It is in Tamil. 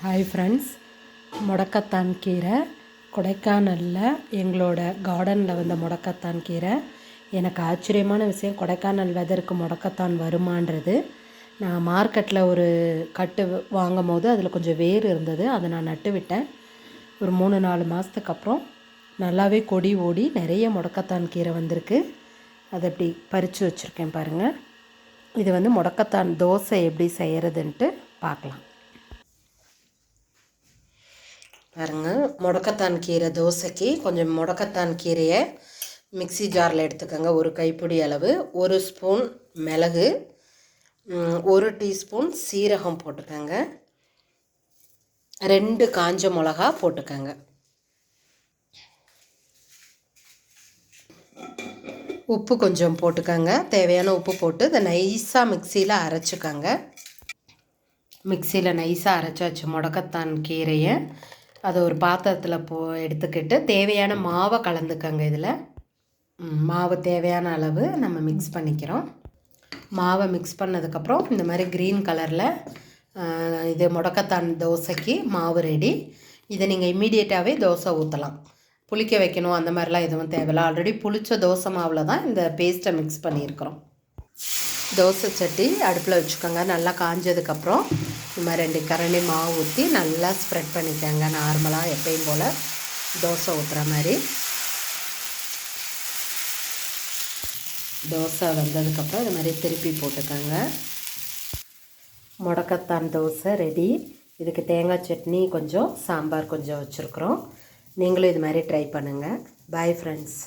ஹாய் ஃப்ரெண்ட்ஸ், முடக்கத்தான் கீரை கொடைக்கானலில் எங்களோட கார்டனில் வந்த முடக்கத்தான் கீரை. எனக்கு ஆச்சரியமான விஷயம், கொடைக்கானல் வெதருக்கு முடக்கத்தான் வருமானது. நான் மார்க்கெட்டில் ஒரு கட்டு வாங்கும் போது அதில் கொஞ்சம் வேர் இருந்தது, அதை நான் நட்டு விட்டேன். ஒரு 3-4 மாதத்துக்கு அப்புறம் நல்லாவே கொடி ஓடி நிறைய முடக்கத்தான் கீரை வந்திருக்கு. அதை அப்படி பறித்து வச்சுருக்கேன் பாருங்கள். இது வந்து முடக்கத்தான் தோசை எப்படி செய்கிறதுன்ட்டு பார்க்கலாம் பாருங்கள். முடக்கத்தான் கீரை தோசைக்கு கொஞ்சம் முடக்கத்தான் கீரையை மிக்சி ஜாரில் எடுத்துக்கோங்க. ஒரு கைப்பிடி அளவு, 1 ஸ்பூன் மிளகு, 1 டீஸ்பூன் சீரகம் போட்டுக்கோங்க, 2 காஞ்ச மிளகா போட்டுக்கோங்க, உப்பு கொஞ்சம் போட்டுக்கோங்க. தேவையான உப்பு போட்டு இதை நைஸாக மிக்சியில் அரைச்சிக்கோங்க. மிக்சியில் நைஸாக அரைச்சாச்சு முடக்கத்தான் கீரையை. அதை ஒரு பாத்திரத்தில் எடுத்துக்கிட்டு தேவையான மாவை கலந்துக்கங்க. இதில் மாவு தேவையான அளவு நம்ம மிக்ஸ் பண்ணிக்கிறோம். மாவை மிக்ஸ் பண்ணதுக்கப்புறம் இந்த மாதிரி க்ரீன் கலரில் இது முடக்கத்தான் தோசைக்கு மாவு ரெடி. இதை நீங்கள் இம்மீடியட்டாகவே தோசை ஊற்றலாம். புளிக்க வைக்கணும் அந்த மாதிரிலாம் எதுவும் தேவையில்லை. ஆல்ரெடி புளிச்ச தோசை மாவில் தான் இந்த பேஸ்ட்டை மிக்ஸ் பண்ணியிருக்கிறோம். தோசை சட்டி அடுப்பில் வச்சுக்கோங்க. நல்லா காஞ்சதுக்கப்புறம் இந்த மாதிரி 2 கரண்டி மாவு ஊற்றி நல்லா ஸ்ப்ரெட் பண்ணிக்கோங்க. நார்மலாக எப்பயும் போல் தோசை ஊற்றுற மாதிரி. தோசை வந்ததுக்கப்புறம் இது மாதிரி திருப்பி போட்டுக்கோங்க. முடக்கத்தான் தோசை ரெடி. இதுக்கு தேங்காய் சட்னி கொஞ்சம், சாம்பார் கொஞ்சம் வச்சுருக்குறோம். நீங்களும் இது மாதிரி ட்ரை பண்ணுங்கள். Bye friends.